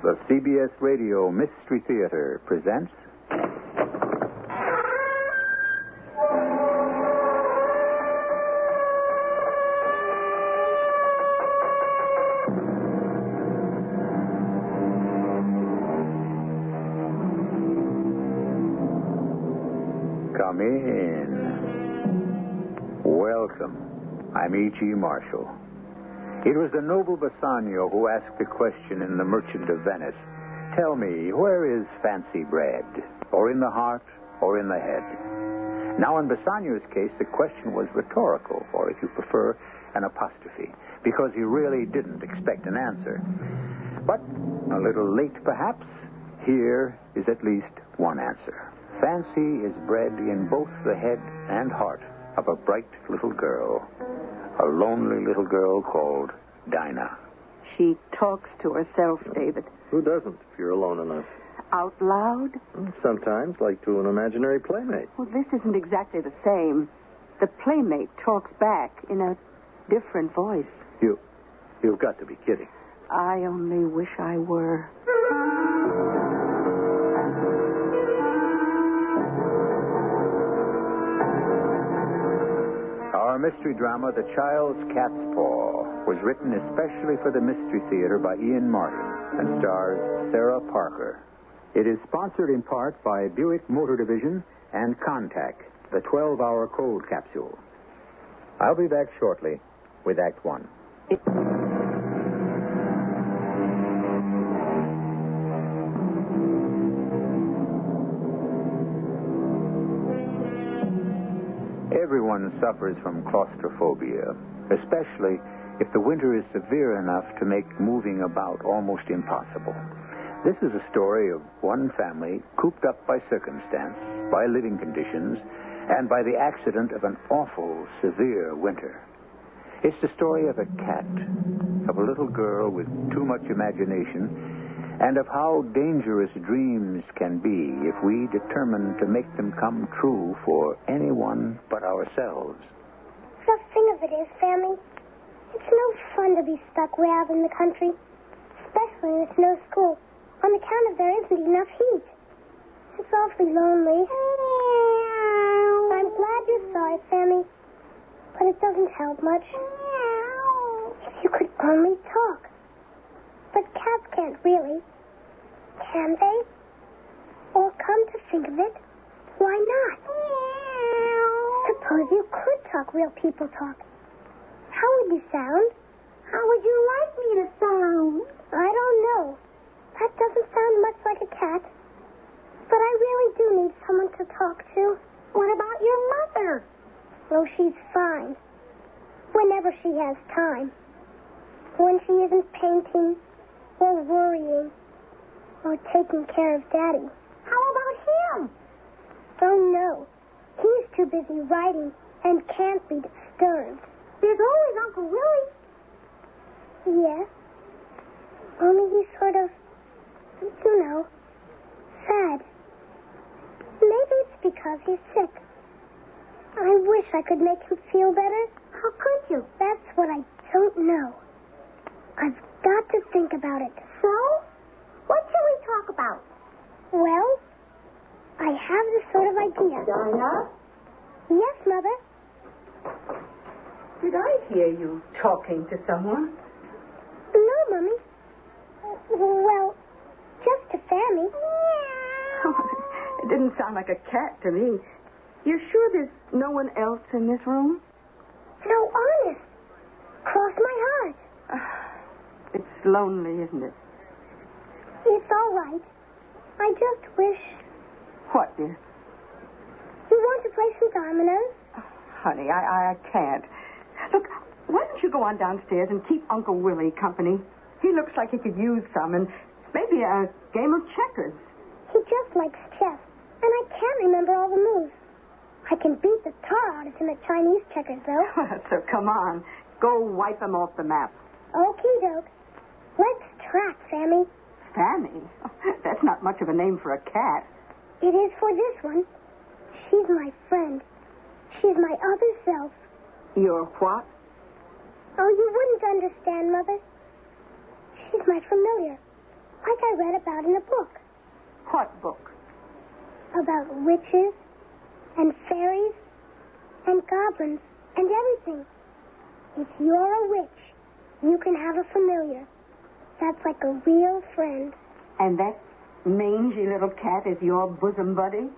The CBS Radio Mystery Theater presents... Come in. Welcome. I'm E.G. Marshall. It was the noble Bassanio who asked the question in The Merchant of Venice. Tell me, where is fancy bred? Or in the heart, or in the head? Now, in Bassanio's case, the question was rhetorical, or if you prefer, an apostrophe, because he really didn't expect an answer. But, a little late perhaps, here is at least one answer. Fancy is bred in both the head and heart of a bright little girl. A lonely little girl called Dinah. She talks to herself, David. Who doesn't, if you're alone enough? Out loud? Sometimes, like to an imaginary playmate. Well, this isn't exactly the same. The playmate talks back in a different voice. You've got to be kidding. I only wish I were. Our mystery drama, The Child's Cat's Paw, was written especially for the Mystery Theater by Ian Martin and stars Sarah Parker. It is sponsored in part by Buick Motor Division and Contact, the 12-hour cold capsule. I'll be back shortly with Act One. Everyone suffers from claustrophobia, especially if the winter is severe enough to make moving about almost impossible. This is a story of one family cooped up by circumstance, by living conditions, and by the accident of an awful, severe winter. It's the story of a cat, of a little girl with too much imagination, and of how dangerous dreams can be if we determine to make them come true for anyone but ourselves. The thing of it is, Sammy, it's no fun to be stuck way out in the country, especially when it's no school, on account of there isn't enough heat. It's awfully lonely. I'm glad you're sorry, Sammy, but it doesn't help much. If you could only talk. But cats can't really. Can they? Or come to think of it, why not? Suppose you could talk real people talk. How would you sound? How would you like me to sound? I don't know. That doesn't sound much like a cat. But I really do need someone to talk to. What about your mother? Oh, she's fine. Whenever she has time. When she isn't painting or worrying or taking care of Daddy. How about him? Oh, no. He's too busy writing and can't be disturbed. There's always Uncle Willie. Yes. Only he's sort of, sad. Maybe it's because he's sick. I wish I could make him feel better. How could you? That's what I don't know. I've got to think about it. So? What shall we talk about? Well, I have this sort of idea. Dinah? Yes, Mother? Did I hear you talking to someone? No, Mummy. Well, just to Sammy. It didn't sound like a cat to me. You're sure there's no one else in this room? No, honest. Cross my heart. It's lonely, isn't it? It's all right. I just wish... What, dear? You want to play some dominoes? Oh, honey, I can't. Look, why don't you go on downstairs and keep Uncle Willie company? He looks like he could use some, and maybe a game of checkers. He just likes chess, and I can't remember all the moves. I can beat the tar out of him at Chinese checkers, though. So come on. Go wipe him off the map. Okie doke. Let's track, Sammy. Sammy? That's not much of a name for a cat. It is for this one. She's my friend. She's my other self. Your what? Oh, you wouldn't understand, Mother. She's my familiar. Like I read about in a book. What book? About witches and fairies and goblins and everything. If you're a witch, you can have a familiar. That's like a real friend. And that mangy little cat is your bosom buddy?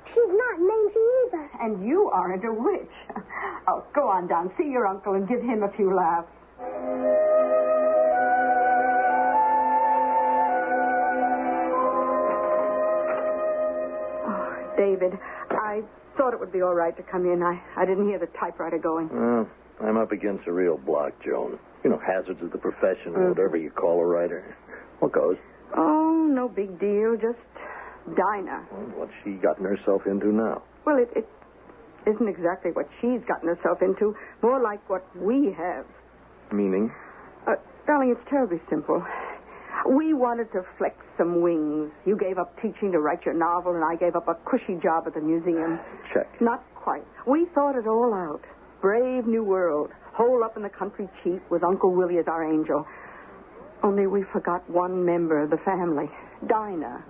She's not mangy either. And you aren't a witch. Oh, go on down, see your uncle, and give him a few laughs. Oh, David, I thought it would be all right to come in. I didn't hear the typewriter going. I'm up against a real block, Joan. You know, hazards of the profession or whatever you call a writer. What goes? Oh, no big deal. Just Dinah. Well, what's she gotten herself into now? Well, it isn't exactly what she's gotten herself into. More like what we have. Meaning? Darling, it's terribly simple. We wanted to flex some wings. You gave up teaching to write your novel, and I gave up a cushy job at the museum. Check. Not quite. We thought it all out. Brave new world. Hole up in the country cheap with Uncle Willie as our angel. Only we forgot one member of the family. Dinah.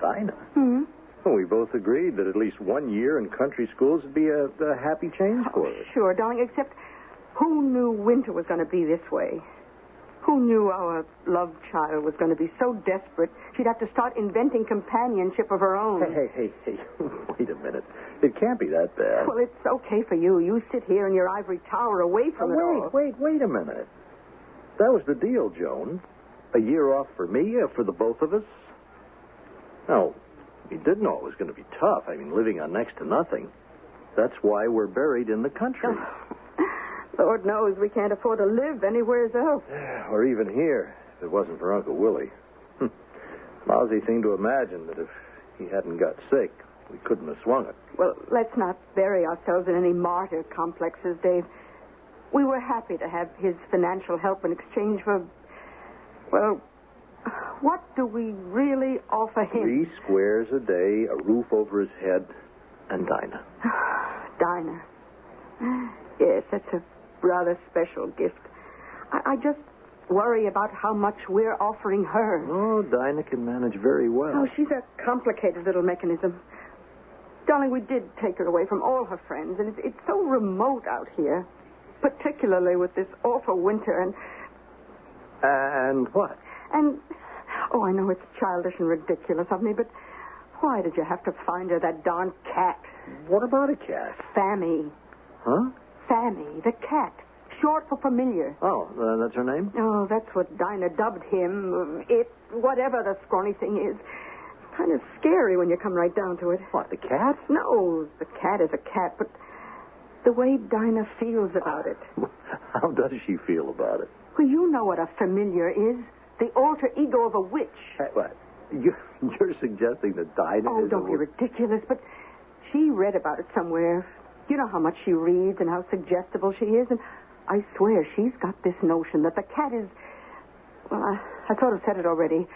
Dinah? Hmm? Well, we both agreed that at least 1 year in country schools would be a happy change for us. Sure, darling, except who knew winter was going to be this way? Who knew our love child was going to be so desperate she'd have to start inventing companionship of her own? Hey. Wait a minute. It can't be that bad. Well, it's okay for you. You sit here in your ivory tower away from it all. Wait a minute. That was the deal, Joan. A year off for me, for the both of us. No, we did know it was going to be tough. I mean, living on next to nothing. That's why we're buried in the country. Lord knows we can't afford to live anywhere else. Or even here, if it wasn't for Uncle Willie. Lousy thing to imagine that if he hadn't got sick, we couldn't have swung it. Well, let's not bury ourselves in any martyr complexes, Dave. We were happy to have his financial help in exchange for, well, what do we really offer him? 3 squares a day, a roof over his head, and Dinah. Dinah. Yes, that's a rather special gift. I just worry about how much we're offering her. Oh, Dinah can manage very well. Oh, she's a complicated little mechanism. Darling, we did take her away from all her friends, and it's so remote out here, particularly with this awful winter And what? And, oh, I know it's childish and ridiculous of me, but why did you have to find her that darn cat? What about a cat? Fammy. Huh? Fammy, the cat. Short for familiar. Oh, that's her name? Oh, that's what Dinah dubbed him. It, whatever the scrawny thing is. It's kind of scary when you come right down to it. What, the cat? No, the cat is a cat, but the way Dinah feels about it. How does she feel about it? Well, you know what a familiar is. The alter ego of a witch. What? You're suggesting that Dinah Oh, is don't be ridiculous, but she read about it somewhere. You know how much she reads and how suggestible she is, and I swear she's got this notion that the cat is, well, I sort of said it already,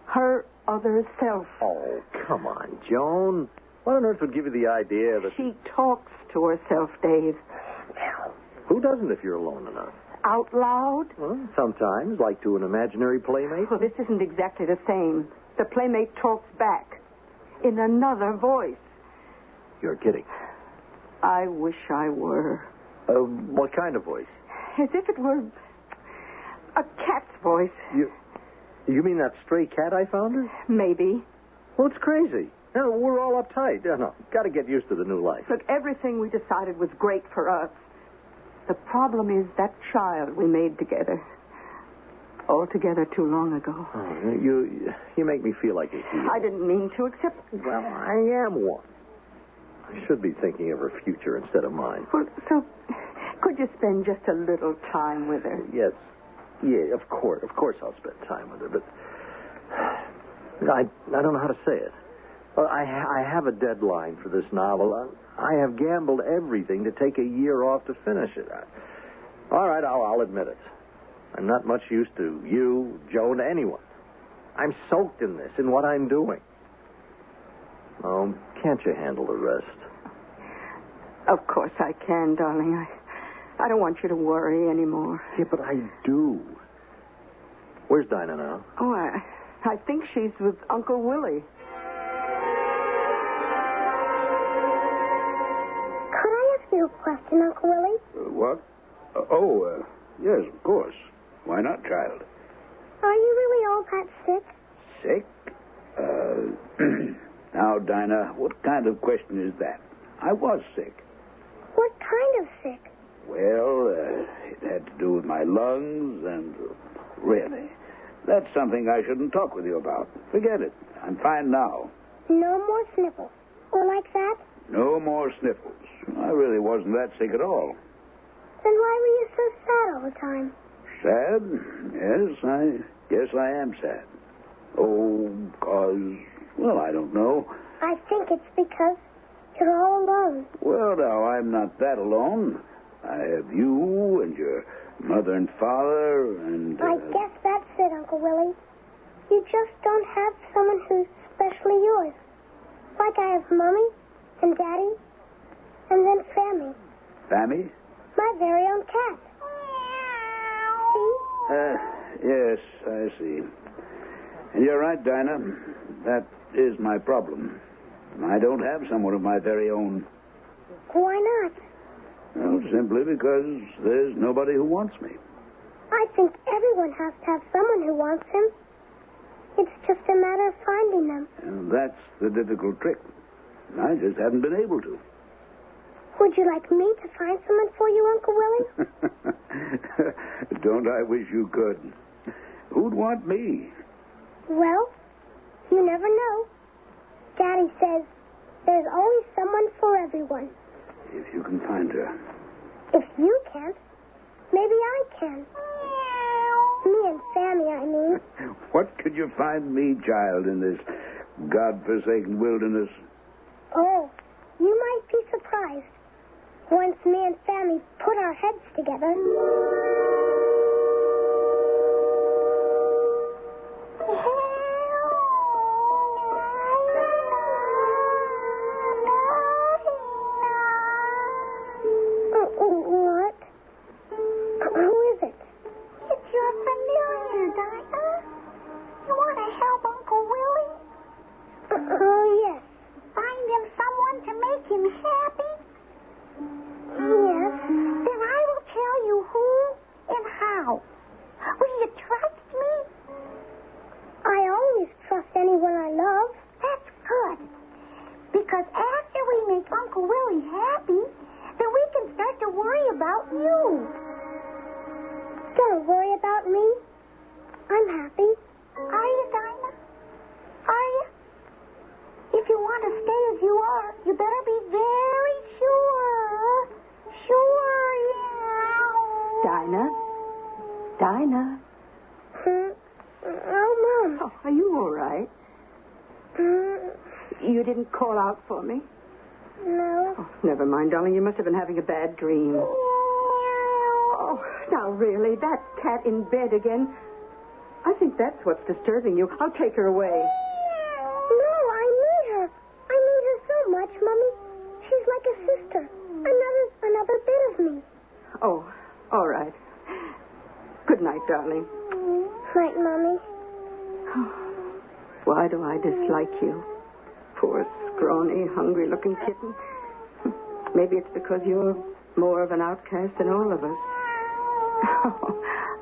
her other self. Oh, come on, Joan. What on earth would give you the idea that... She talks to herself, Dave. Well, who doesn't if you're alone enough? Out loud? Well, sometimes, like to an imaginary playmate. Well, this isn't exactly the same. The playmate talks back in another voice. You're kidding. I wish I were. What kind of voice? As if it were a cat's voice. You mean that stray cat I found her? Maybe. Well, it's crazy. No, we're all uptight. No, got to get used to the new life. Look, everything we decided was great for us. The problem is that child we made together. Altogether too long ago. Oh, you make me feel like a hero. I didn't mean to, except... Well, I am one. I should be thinking of her future instead of mine. Well, so could you spend just a little time with her? Yes. Yeah, of course. Of course I'll spend time with her, but I don't know how to say it. Well, I have a deadline for this novel. I have gambled everything to take a year off to finish it. All right, I'll admit it. I'm not much use to you, Joan, to anyone. I'm soaked in this, in what I'm doing. Oh, can't you handle the rest? Of course I can, darling. I don't want you to worry anymore. Yeah, but I do. Where's Dinah now? Oh, I think she's with Uncle Willie. Could I ask you a question, Uncle Willie? What? Yes, of course. Why not, child? Are you really all that sick? Sick? Now, Dinah, what kind of question is that? I was sick. What kind of sick? Well, it had to do with my lungs and... Really, that's something I shouldn't talk with you about. Forget it. I'm fine now. No more sniffles. Or like that? No more sniffles. I really wasn't that sick at all. Then why were you so sad all the time? Sad? Yes, I am sad. Oh, well, I don't know. I think it's because you're all alone. Well, now, I'm not that alone. I have you and your mother and father and... I guess that's it, Uncle Willie. You just don't have someone who's specially yours. Like I have Mommy and Daddy and then Fammy. Fammy? My very own cat. See? Yes, I see. And you're right, Dinah. That is my problem. I don't have someone of my very own. Why not? Well, simply because there's nobody who wants me. I think everyone has to have someone who wants him. It's just a matter of finding them. And that's the difficult trick. I just haven't been able to. Would you like me to find someone for you, Uncle Willie? Don't I wish you could? Who'd want me? Well, you never know. Daddy says there's always someone for everyone. If you can find her. If you can't, maybe I can. Me and Sammy, I mean. What could you find me, child, in this God-forsaken wilderness? Oh, you might be surprised. Once me and Sammy put our heads together. What? Who is it? It's your familiar, Dinah. You want to help Uncle Willie? Oh, yes. Find him someone to make him happy? Yes. Then I will tell you who and how. Will you trust me? I always trust anyone I love. That's good. Because after we make Uncle Willie happy, then we can start to worry about you. Don't worry about me. I'm happy. Are you, Dinah? Are you? If you want to stay as you are, you better be very sure. Sure, yeah. Dinah? Oh, Mom. Oh, are you all right? Mm, You didn't call out for me? no. Oh, never mind, darling. You must have been having a bad dream. Oh, now, really, that cat in bed again. I think that's what's disturbing you. I'll take her away. No, I need her. I need her so much, Mommy. She's like a sister. Another bit of me. Oh, all right. Good night, darling. Night, Mommy. Why do I dislike you? Poor, scrawny, hungry-looking kitten. Maybe it's because you're more of an outcast than all of us.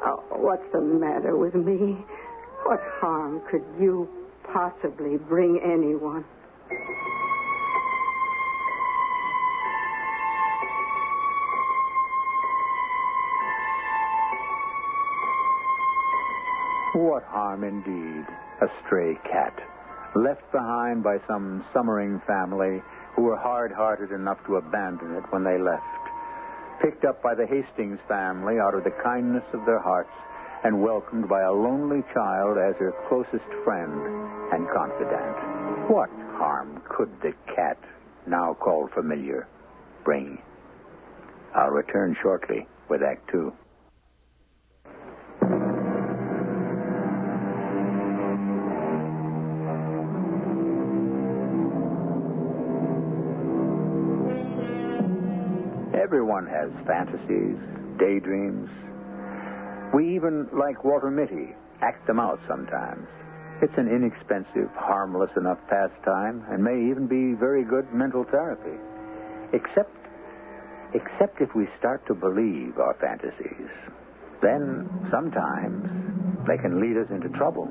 Oh, what's the matter with me? What harm could you possibly bring anyone? What harm indeed? A stray cat, left behind by some summering family who were hard-hearted enough to abandon it when they left. Picked up by the Hastings family out of the kindness of their hearts and welcomed by a lonely child as her closest friend and confidant. What harm could the cat, now called familiar, bring? I'll return shortly with Act Two. Everyone has fantasies, daydreams. We even, like Walter Mitty, act them out sometimes. It's an inexpensive, harmless enough pastime and may even be very good mental therapy. Except if we start to believe our fantasies. Then, sometimes, they can lead us into trouble.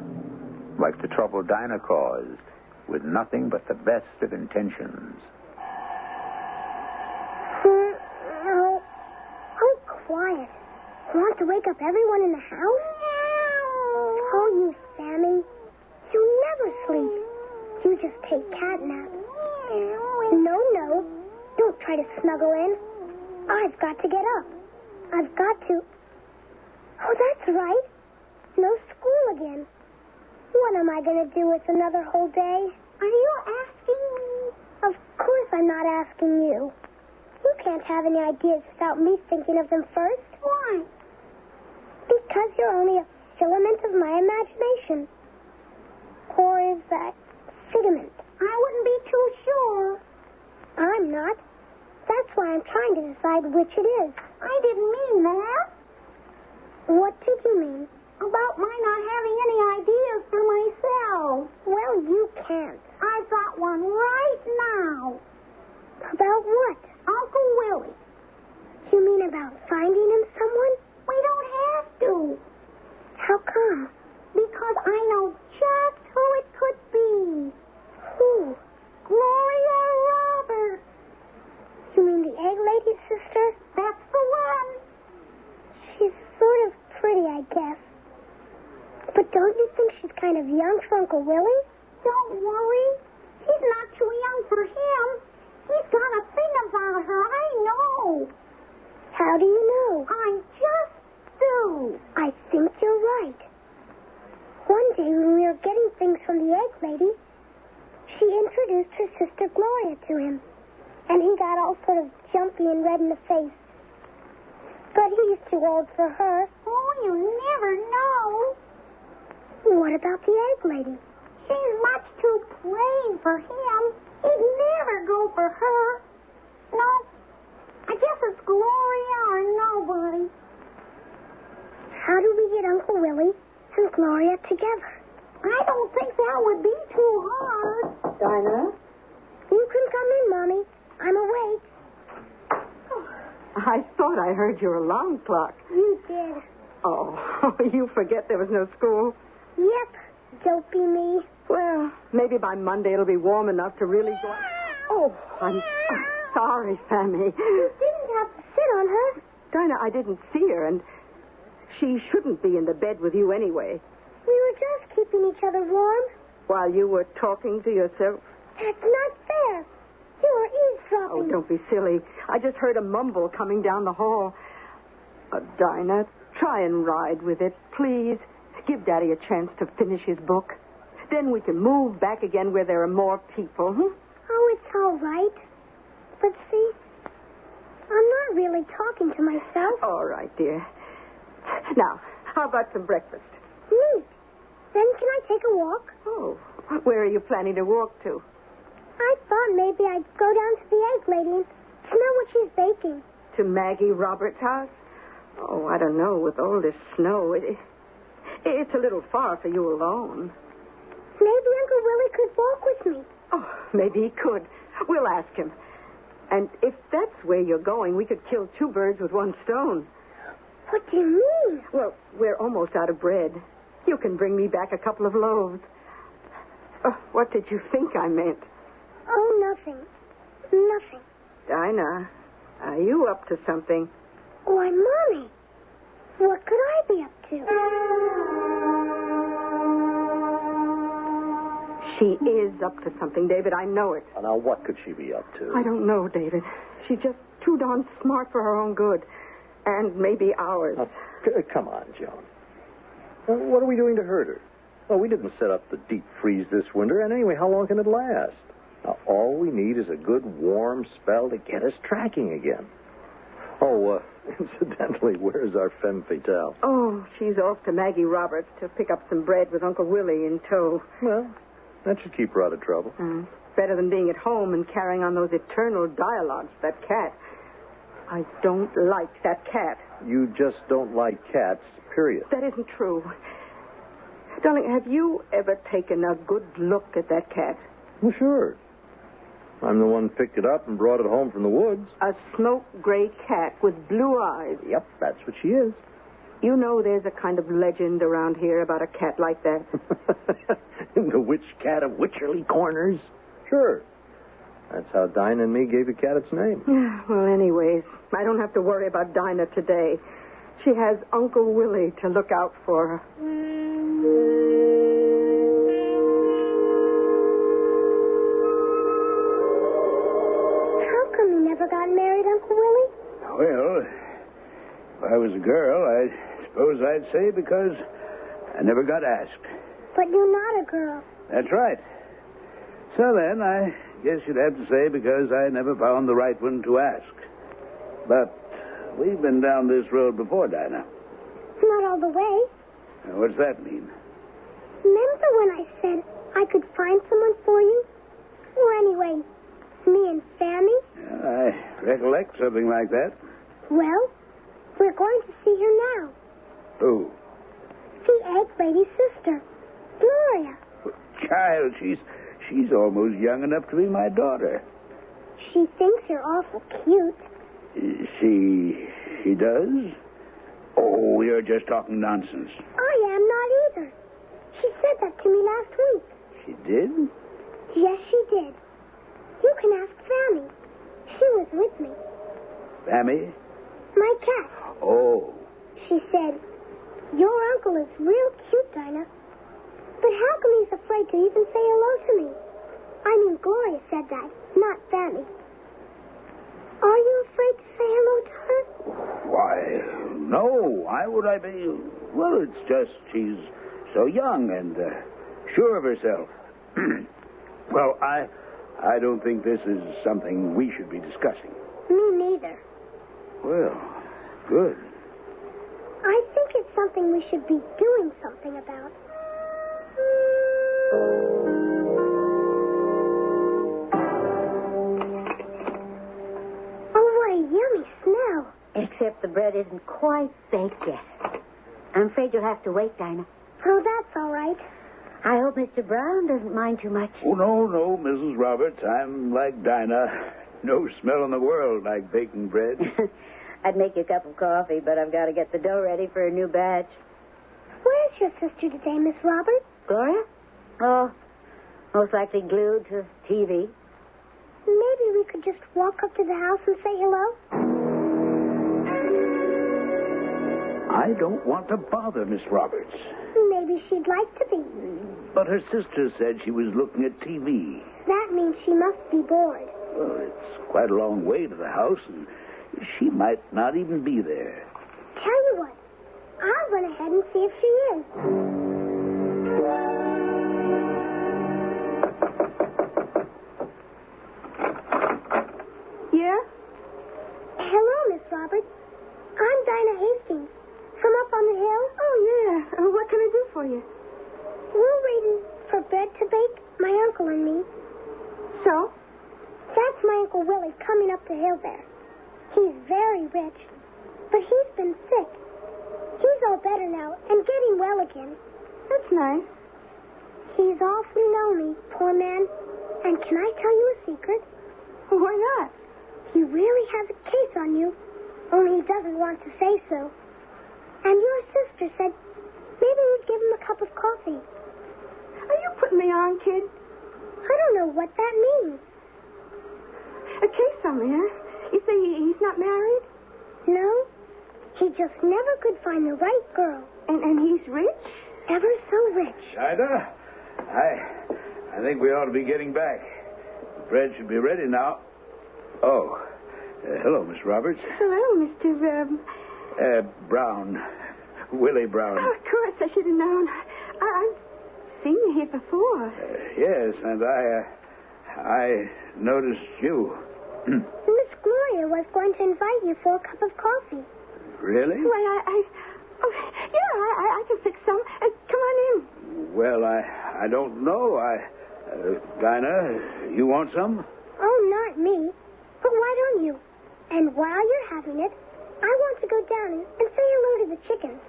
Like the trouble Dinah caused, with nothing but the best of intentions. No. Oh, quiet. You want to wake up everyone in the house? Oh, you, Sammy. You never sleep. You just take cat naps. No. Don't try to snuggle in. I've got to get up. I've got to... Oh, that's right. No school again. What am I going to do with another whole day? Are you asking me? Of course I'm not asking you. You can't have any ideas without me thinking of them first. Why? Because you're only a filament of my imagination. Or is that figment? I wouldn't be too sure. I'm not. That's why I'm trying to decide which it is. I didn't mean that. What did you mean? About my not having any ideas for myself. Well, you can't. I've got one right now. About what? Uncle Willie. You mean about finding him someone? We don't have to. How come? Because I know just who it could be. Who? Gloria Roberts. You mean the egg lady's sister? That's the one. She's sort of pretty, I guess. But don't you think she's kind of young for Uncle Willie? Don't worry. She's not too young for him. He's got a thing about her, I know. How do you know? I just do. I think you're right. One day when we were getting things from the egg lady, she introduced her sister Gloria to him. And he got all sort of jumpy and red in the face. But he's too old for her. Oh, you never know. What about the egg lady? She's much too plain for him. He'd never go for her. No, I guess it's Gloria or nobody. How do we get Uncle Willie and Gloria together? I don't think that would be too hard. Dinah? You can come in, Mommy. I'm awake. I thought I heard your alarm clock. You did. Oh, you forget there was no school? Yep. Dopey me. Well, maybe by Monday it'll be warm enough to really go... Oh, I'm sorry, Sammy. You didn't have to sit on her. Dinah, I didn't see her, and she shouldn't be in the bed with you anyway. We were just keeping each other warm. While you were talking to yourself? That's not fair. You were eavesdropping. Oh, don't be silly. I just heard a mumble coming down the hall. Dinah, try and ride with it, please. Give Daddy a chance to finish his book. Then we can move back again where there are more people. Oh, it's all right. But see, I'm not really talking to myself. All right, dear. Now, how about some breakfast? Neat. Then can I take a walk? Oh, where are you planning to walk to? I thought maybe I'd go down to the egg lady and smell what she's baking. To Maggie Roberts' house? Oh, I don't know. With all this snow, it's a little far for you alone. Maybe Uncle Willie could walk with me. Oh, maybe he could. We'll ask him. And if that's where you're going, we could kill two birds with one stone. What do you mean? Well, we're almost out of bread. You can bring me back a couple of loaves. What did you think I meant? Oh, nothing. Nothing. Dinah, are you up to something? Why, Mommy, what could I be up to? She is up to something, David. I know it. Now, what could she be up to? I don't know, David. She's just too darn smart for her own good. And maybe ours. Now, come on, Joan. What are we doing to hurt her? Well, we didn't set up the deep freeze this winter, and anyway, how long can it last? Now, all we need is a good warm spell to get us tracking again. Oh, incidentally, where's our femme fatale? Oh, she's off to Maggie Roberts to pick up some bread with Uncle Willie in tow. Well, that should keep her out of trouble. Better than being at home and carrying on those eternal dialogues with that cat. I don't like that cat. You just don't like cats, period. That isn't true. Darling, have you ever taken a good look at that cat? Well, sure. I'm the one picked it up and brought it home from the woods. A smoke gray cat with blue eyes. Yep, that's what she is. You know there's a kind of legend around here about a cat like that. The witch cat of Witcherly Corners? Sure. That's how Dinah and me gave the cat its name. Well, anyways, I don't have to worry about Dinah today. She has Uncle Willie to look out for her. How come you never got married, Uncle Willie? Well, if I was a girl, I suppose I'd say because I never got asked. But you're not a girl. That's right. So then, I guess you'd have to say because I never found the right one to ask. But we've been down this road before, Dinah. Not all the way. What's that mean? Remember when I said I could find someone for you? Or anyway, me and Sammy? I recollect something like that. Well, we're going to see her now. Who? The egg lady's sister, Gloria. Child, she's almost young enough to be my daughter. She thinks you're awful cute. She does? Oh, you're just talking nonsense. I am not either. She said that to me last week. She did? Yes, she did. You can ask Sammy. She was with me. Sammy? My cat. Oh. She said, your uncle is real cute, Dinah. But how come he's afraid to even say hello to me? I mean, Gloria said that, not Sammy. Are you afraid to say hello to her? Why, no. Why would I be? Well, it's just she's so young and sure of herself. Well, I don't think this is something we should be discussing. Me neither. Well, good. I think it's something we should be doing something about. Oh, what a yummy smell. Except the bread isn't quite baked yet. I'm afraid you'll have to wait, Dinah. Oh, that's all right. I hope Mr. Brown doesn't mind too much. Oh, no, Mrs. Roberts. I'm like Dinah. No smell in the world like baking bread. I'd make you a cup of coffee, but I've got to get the dough ready for a new batch. Where's your sister today, Miss Roberts? Gloria? Oh, most likely glued to TV. Maybe we could just walk up to the house and say hello? I don't want to bother Miss Roberts. Maybe she'd like to be. But her sister said she was looking at TV. That means she must be bored. Well, it's quite a long way to the house, and she might not even be there. Tell you what, I'll run ahead and see if she is. Yeah? Hello, Miss Roberts. I'm Dinah Hastings. From up on the hill? Oh, yeah. What can I do for you? We're waiting for bread to bake, my uncle and me. So? That's my Uncle Willie coming up the hill there. He's very rich, but he's been sick. He's all better now and getting well again. That's nice. He's awfully lonely, poor man. And can I tell you a secret? Why not? He really has a case on you, only he doesn't want to say so. And your sister said maybe we'd give him a cup of coffee. Are you putting me on, kid? I don't know what that means. A case on me, huh? You say he's not married? No, he just never could find the right girl. And he's rich? Ever so rich. Dinah, I think we ought to be getting back. The bread should be ready now. Oh, hello, Miss Roberts. Hello, Mr. Brown. Willie Brown. Oh, of course, I should have known. I've seen you here before. Yes, and I noticed you. Miss Gloria was going to invite you for a cup of coffee. Really? Well, I can fix some. Come on in. Well, I don't know. Dinah, you want some? Oh, not me. But why don't you? And while you're having it, I want to go down and say hello to the chickens.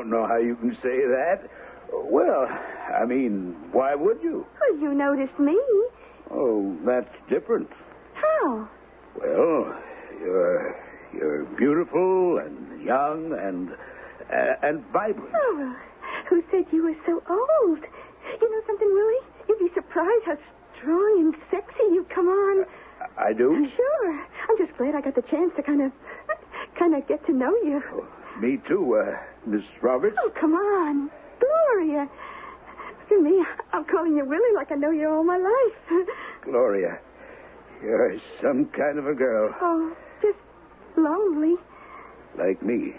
don't know how you can say that. Well, I mean, why would you? Well, you noticed me. Oh, that's different. How? Well, you're beautiful and young and vibrant. Oh, well, who said you were so old? You know something, Willie? You'd be surprised how strong and sexy you come on. I do? Sure. I'm just glad I got the chance to kind of get to know you. Oh, me too, Miss Roberts. Oh, come on. Gloria. Look at me. I'm calling you Willie like I know you all my life. Gloria, you're some kind of a girl. Oh, just lonely. Like me.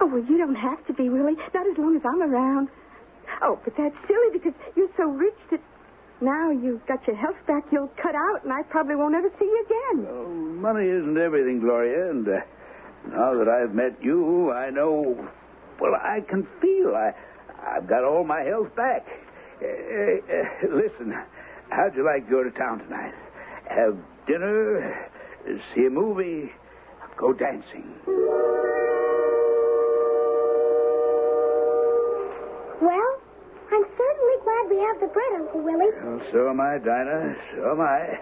Oh, well, you don't have to be, Willie. Not as long as I'm around. Oh, but that's silly because you're so rich that now you've got your health back, you'll cut out, and I probably won't ever see you again. Oh, money isn't everything, Gloria, and now that I've met you, I know, well, I can feel I've got all my health back. Listen, how'd you like to go to town tonight? Have dinner, see a movie, go dancing. Well, I'm certainly glad we have the bread, Uncle Willie. Well, so am I, Dinah. So am I.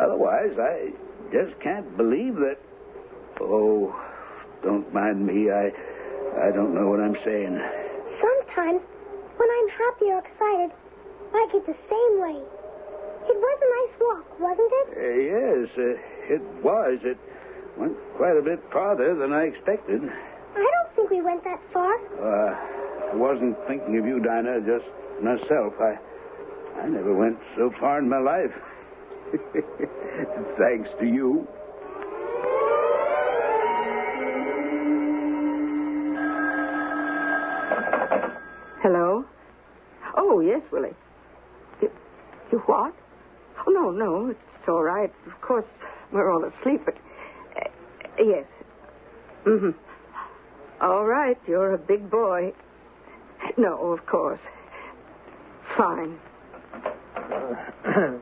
Otherwise, I just can't believe that. Oh, don't mind me. I don't know what I'm saying. Sometimes, when I'm happy or excited, I get the same way. It was a nice walk, wasn't it? Yes, it was. It went quite a bit farther than I expected. I don't think we went that far. I wasn't thinking of you, Dinah, just myself. I never went so far in my life. Thanks to you. Hello? Oh, yes, Willie. You what? Oh, no, it's all right. Of course, we're all asleep, but... yes. Mm-hmm. All right, you're a big boy. No, of course. Fine.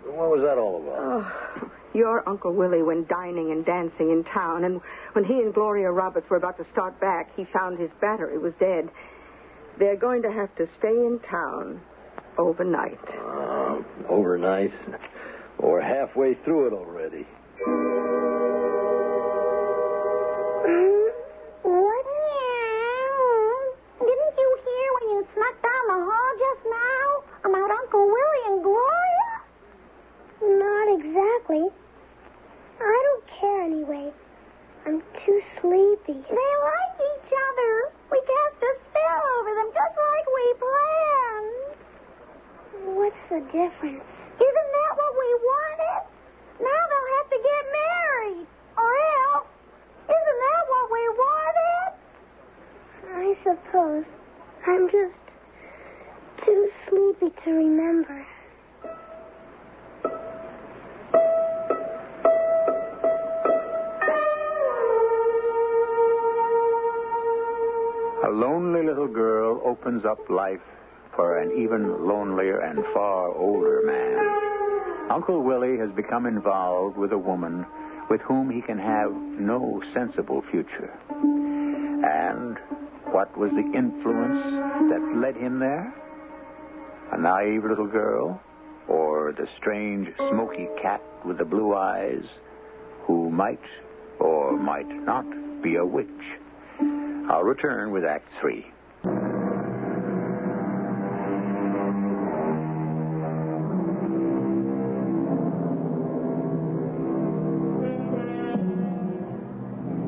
What was that all about? Oh, your Uncle Willie went dining and dancing in town, and when he and Gloria Roberts were about to start back, he found his battery was dead. They're going to have to stay in town overnight. Overnight? Or halfway through it already. What? Didn't you hear when you snuck down the hall just now about Uncle Willie and Gloria? Not exactly. I don't care anyway. I'm too sleepy. They like each other. We cast a spell over them just like we planned. What's the difference? Isn't that what we wanted? Now they'll have to get married. Or else. Isn't that what we wanted? I suppose. I'm just too sleepy to remember. A lonely little girl opens up life for an even lonelier and far older man. Uncle Willie has become involved with a woman with whom he can have no sensible future. And what was the influence that led him there? A naive little girl? Or the strange, smoky cat with the blue eyes who might or might not be a witch? I'll return with Act 3.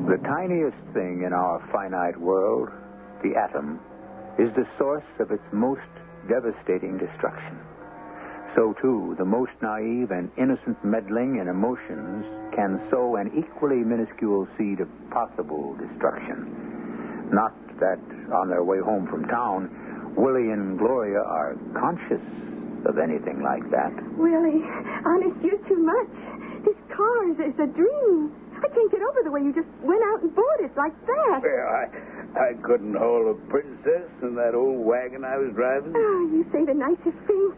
The tiniest thing in our finite world, the atom, is the source of its most devastating destruction. So, too, the most naive and innocent meddling in emotions can sow an equally minuscule seed of possible destruction. Not that on their way home from town, Willie and Gloria are conscious of anything like that. Willie, honest, you're too much. This car is a dream. I can't get over the way you just went out and bought it like that. Well, I couldn't hold a princess in that old wagon I was driving. Oh, you say the nicest things.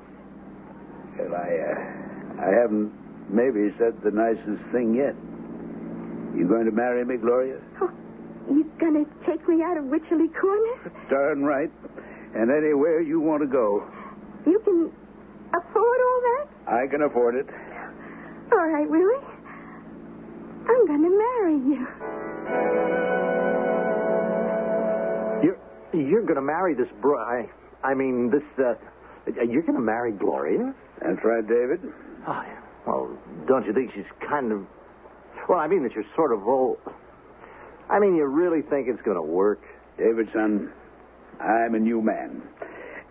Well, I haven't maybe said the nicest thing yet. You going to marry me, Gloria? Oh, You gonna take me out of Wycherley Corners? Darn right. And anywhere you want to go. You can afford all that? I can afford it. All right, Willie. I'm gonna marry you. You're going to marry this you're going to marry Gloria? That's right, David. Oh, yeah. Well, don't you think she's kind of... Well, I mean that you're sort of old... I mean, you really think it's going to work? David, son, I'm a new man.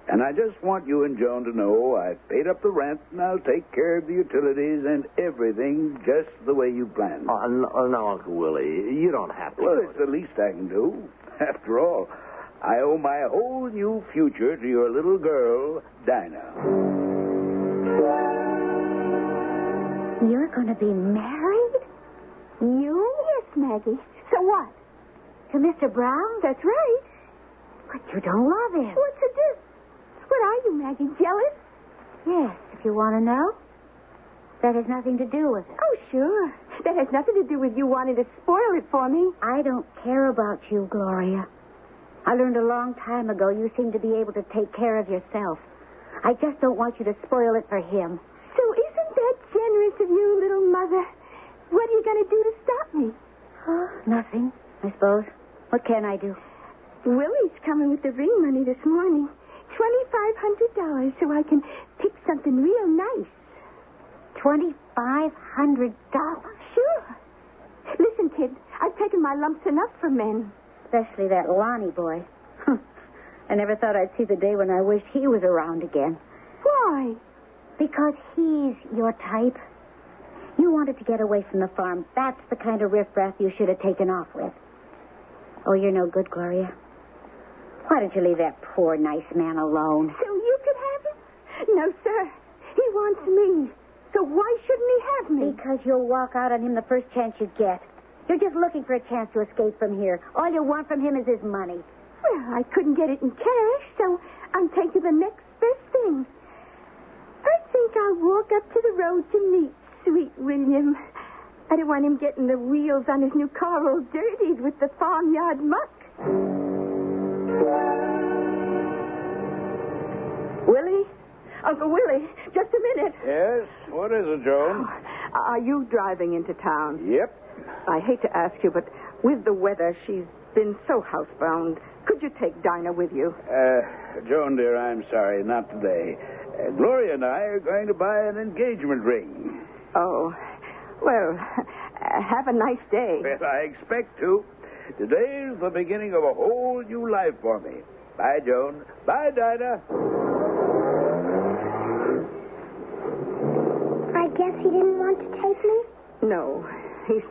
And I just want you and Joan to know I've paid up the rent and I'll take care of the utilities and everything just the way you planned. Oh, no, Uncle Willie. You don't have to. Well, it's the least I can do. After all, I owe my whole new future to your little girl, Dinah. You're going to be married? You? Yes, Maggie. So what? To Mr. Brown? That's right. But you don't love him. What's the difference? What are you, Maggie, jealous? Yes, if you want to know. That has nothing to do with it. Oh, sure. That has nothing to do with you wanting to spoil it for me. I don't care about you, Gloria. I learned a long time ago you seem to be able to take care of yourself. I just don't want you to spoil it for him. So isn't that generous of you, little mother? What are you going to do to stop me? Nothing, I suppose. What can I do? Willie's coming with the ring money this morning. $2,500 so I can pick something real nice. $2,500? Sure. Listen, kid, I've taken my lumps enough for men. Especially that Lonnie boy. I never thought I'd see the day when I wished he was around again. Why? Because he's your type. You wanted to get away from the farm. That's the kind of riffraff you should have taken off with. Oh, you're no good, Gloria. Why don't you leave that poor, nice man alone? So you could have him? No, sir. He wants me. So why shouldn't he have me? Because you'll walk out on him the first chance you get. You're just looking for a chance to escape from here. All you want from him is his money. Well, I couldn't get it in cash, so I'm taking the next best thing. I think I'll walk up to the road to meet sweet William. I don't want him getting the wheels on his new car all dirtied with the farmyard muck. Willie? Uncle Willie, just a minute. Yes? What is it, Joan? Are you driving into town? Yep. I hate to ask you, but with the weather, she's been so housebound. Could you take Dinah with you? Joan, dear, I'm sorry, not today. Gloria and I are going to buy an engagement ring. Oh, well, have a nice day. Well, I expect to. Today's the beginning of a whole new life for me. Bye, Joan. Bye, Dinah. I guess he didn't want to take me? No, he's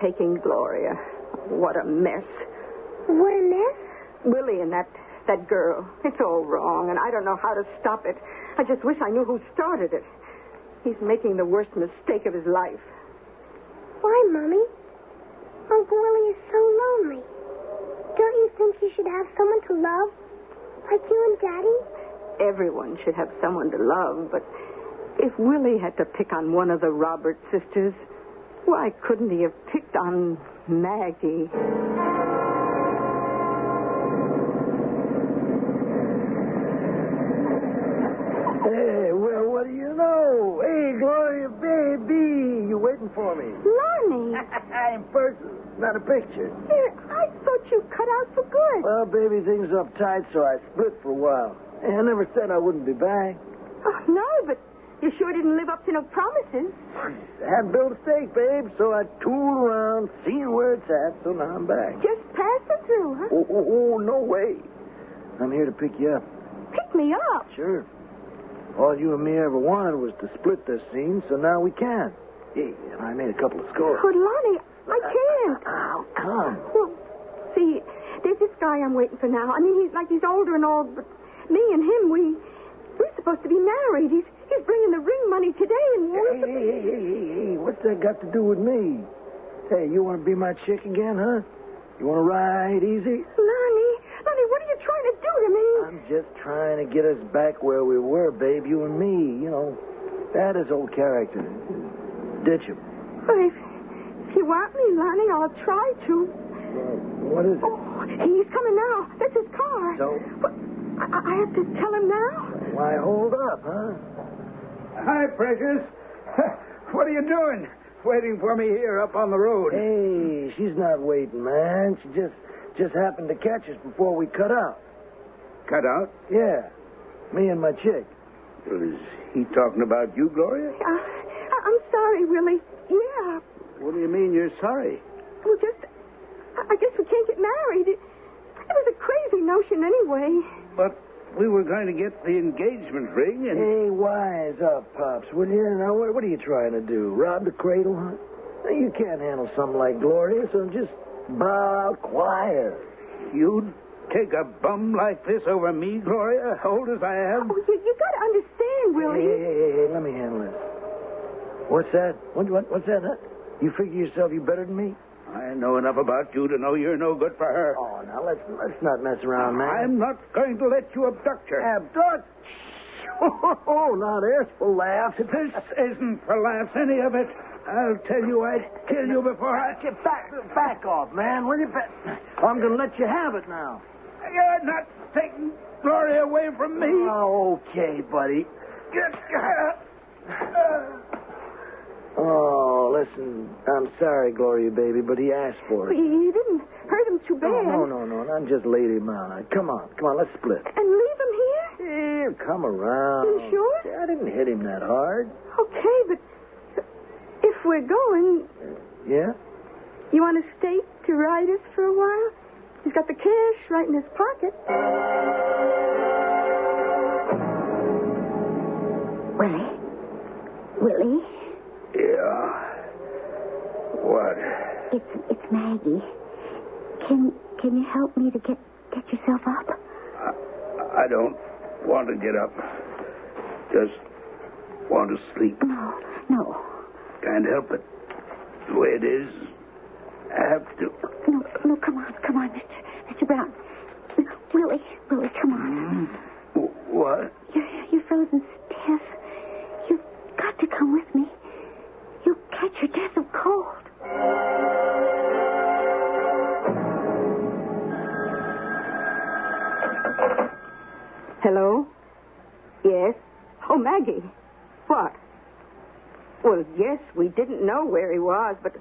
taking Gloria. What a mess. What a mess? Willie and that girl. It's all wrong, and I don't know how to stop it. I just wish I knew who started it. He's making the worst mistake of his life. Why, Mommy? Uncle Willie is so lonely. Don't you think he should have someone to love? Like you and Daddy? Everyone should have someone to love, but if Willie had to pick on one of the Roberts sisters, why couldn't he have picked on Maggie? Hey, well, what do you know? Hey, Gloria, baby, you waiting for me? Lonnie! In person, not a picture. I thought you cut out for good. Well, baby, things are uptight, so I split for a while. Hey, I never said I wouldn't be back. Oh, no, but you sure didn't live up to no promises. I had built a stake, babe, so I tooled around, seeing where it's at, so now I'm back. Just passing through, huh? Oh, no way. I'm here to pick you up. Pick me up. Sure. All you and me ever wanted was to split this scene, so now we can. Yeah, and I made a couple of scores. But, Lonnie, I can't. How come? Well, see, there's this guy I'm waiting for now. I mean, he's older and all, but me and him, we're supposed to be married. He's bringing the ring money today, and Hey, what's that got to do with me? Hey, you want to be my chick again, huh? You want to ride easy? Lonnie, what are you trying to do to me? I'm just trying to get us back where we were, babe, you and me. You know, that is old character. Ditch him. But If you want me, Lonnie, I'll try to. What is it? Oh, he's coming now. That's his car. So? What? I have to tell him now? Why, hold up, huh? Hi, Precious. What are you doing? Waiting for me here up on the road. Hey, she's not waiting, man. She just happened to catch us before we cut out. Cut out? Yeah, me and my chick. Is he talking about you, Gloria? I'm sorry, Willie. Yeah. What do you mean you're sorry? Well, I guess we can't get married. It was a crazy notion anyway. But we were going to get the engagement ring and... Hey, wise up, Pops, will you? Now, what are you trying to do? Rob the cradle, huh? You can't handle something like Gloria, so just bow out quiet. You'd take a bum like this over me, Gloria, old as I am? Oh, you got to understand, Willie. Hey, let me handle it. What's that? What's that, huh? You figure yourself you better than me? I know enough about you to know you're no good for her. Oh, now, let's not mess around, man. I'm not going to let you abduct her. Abduct? Oh, now there's for laughs. This isn't for laughs, any of it. I'll tell you I'd kill you before I... Get back off, man. Will you? I'm going to let you have it now. You're not taking Gloria away from me. Oh, okay, buddy. Oh, listen, I'm sorry, Gloria, baby, but he asked for it. You didn't hurt him too bad. No, I'm just laid him out. Come on, let's split. And leave him here? Here, come around. You sure? Yeah, I didn't hit him that hard. Okay, but if we're going... Yeah? You want to stay to ride us for a while? He's got the cash right in his pocket. Willie? Yeah. What? It's Maggie. Can you help me to get yourself up? I don't want to get up. Just want to sleep. No. Can't help it. The way it is, I have to. No, come on, Mr. Brown. Willie, come on. What? You're frozen stiff. You've got to come with me. You'll catch your death of cold. Hello? Yes? Oh, Maggie. What? Well, yes, we didn't know where he was, but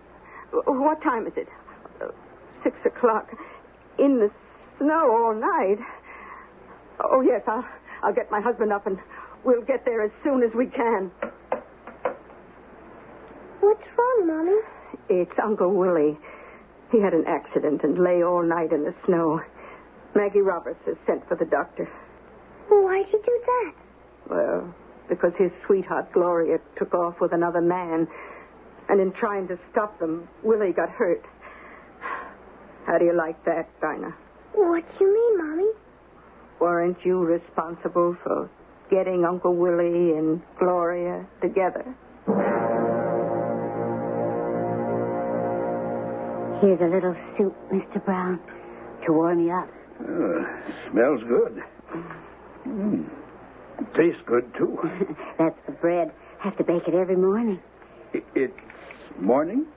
what time is it? 6 o'clock. In the snow all night. Oh, yes, I'll get my husband up and we'll get there as soon as we can. What's wrong, Mommy? It's Uncle Willie. He had an accident and lay all night in the snow. Maggie Roberts has sent for the doctor. Why'd you do that? Well, because his sweetheart, Gloria, took off with another man. And in trying to stop them, Willie got hurt. How do you like that, Dinah? What do you mean, Mommy? Weren't you responsible for getting Uncle Willie and Gloria together? Here's a little soup, Mr. Brown, to warm you up. Smells good. Tastes good, too. That's the bread. Have to bake it every morning. It's morning?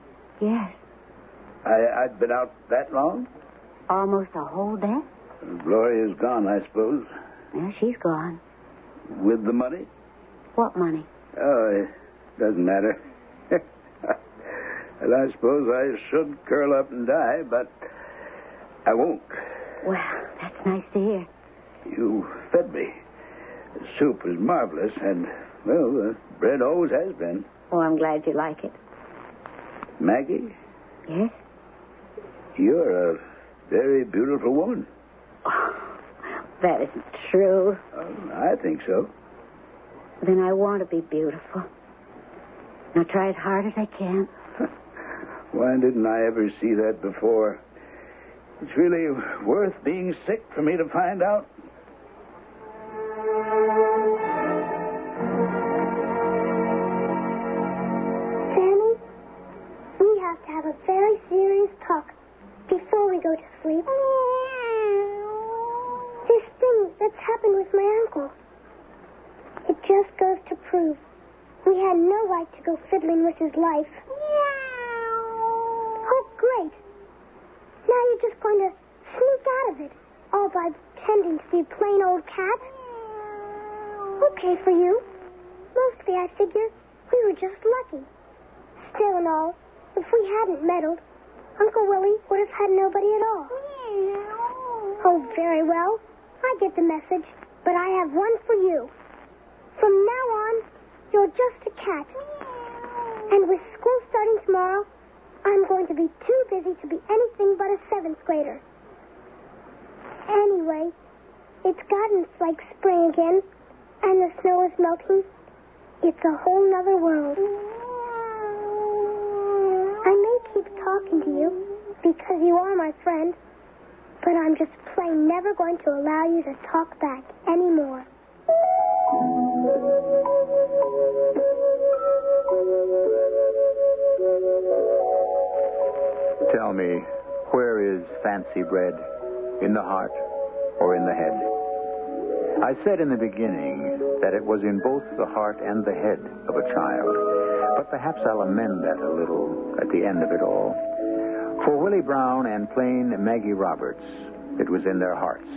Yes. I'd been out that long? Almost a whole day? Gloria's gone, I suppose. Well, she's gone. With the money? What money? Oh, it doesn't matter. Well, I suppose I should curl up and die, but I won't. Well, that's nice to hear. You fed me. The soup is marvelous, and, well, the bread always has been. Oh, I'm glad you like it. Maggie, Yes? you're a very beautiful woman. Oh, that isn't true. I think so. Then I want to be beautiful. I'll try as hard as I can. Why didn't I ever see that before? It's really worth being sick for me to find out. Sammy, we have to have a very serious talk before we go to sleep. This thing that's happened with my uncle, it just goes to prove we had no right to go fiddling with his life. Oh, great. Now you're just going to sneak out of it, all by pretending to be a plain old cat? Okay for you. Mostly, I figure, we were just lucky. Still and all, if we hadn't meddled, Uncle Willie would have had nobody at all. Oh, very well. I get the message, but I have one for you. From now on, you're just a cat. And with school starting tomorrow, I'm going to be too busy to be anything but a 7th grader. Anyway, it's gotten like spring again, and the snow is melting. It's a whole nother world. I may keep talking to you because you are my friend, but I'm just plain never going to allow you to talk back anymore. Tell me, where is fancy bread? In the heart or in the head? I said in the beginning that it was in both the heart and the head of a child, but perhaps I'll amend that a little at the end of it all. For Willie Brown and plain Maggie Roberts, it was in their hearts.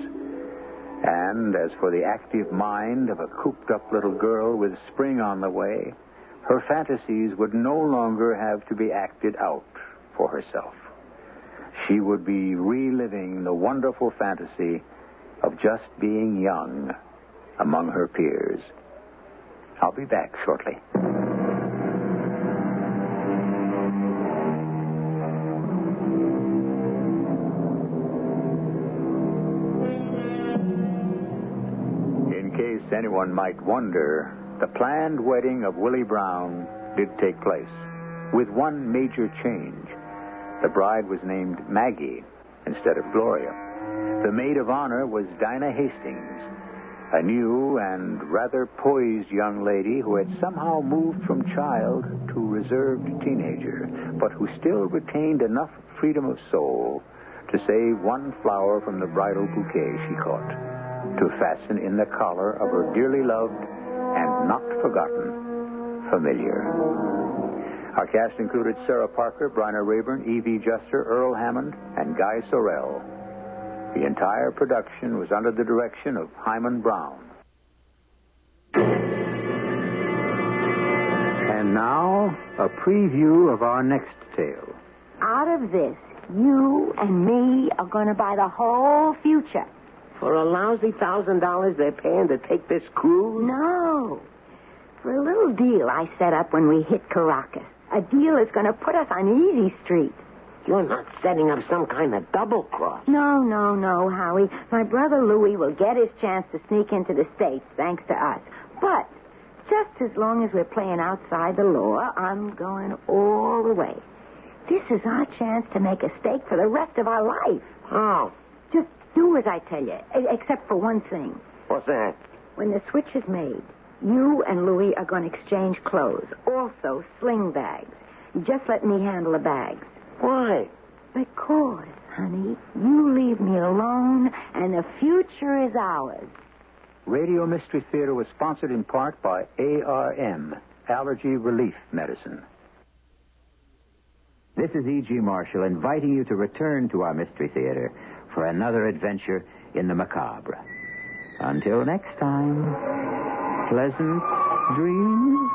And as for the active mind of a cooped-up little girl with spring on the way, her fantasies would no longer have to be acted out for herself. She would be reliving the wonderful fantasy of just being young among her peers. I'll be back shortly. In case anyone might wonder, the planned wedding of Willie Brown did take place, with one major change. The bride was named Maggie instead of Gloria. The maid of honor was Dinah Hastings, a new and rather poised young lady who had somehow moved from child to reserved teenager, but who still retained enough freedom of soul to save one flower from the bridal bouquet she caught, to fasten in the collar of her dearly loved and not forgotten familiar. Our cast included Sarah Parker, Bryna Rayburn, E.V. Juster, Earl Hammond, and Guy Sorrell. The entire production was under the direction of Hyman Brown. And now, a preview of our next tale. Out of this, you and me are going to buy the whole future. For a lousy $1,000 they're paying to take this cruise? No. For a little deal I set up when we hit Caracas. A deal that's going to put us on easy street. You're not setting up some kind of double cross. No, Howie. My brother Louie will get his chance to sneak into the States, thanks to us. But just as long as we're playing outside the law, I'm going all the way. This is our chance to make a stake for the rest of our life. Oh. Just do as I tell you, except for one thing. What's that? When the switch is made, you and Louie are going to exchange clothes. Also, sling bags. Just let me handle the bags. Why? Because, honey, you leave me alone, and the future is ours. Radio Mystery Theater was sponsored in part by ARM, Allergy Relief Medicine. This is E.G. Marshall inviting you to return to our Mystery Theater for another adventure in the macabre. Until next time, pleasant dreams.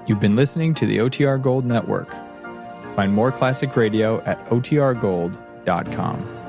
You've been listening to the OTR Gold Network. Find more classic radio at otrgold.com.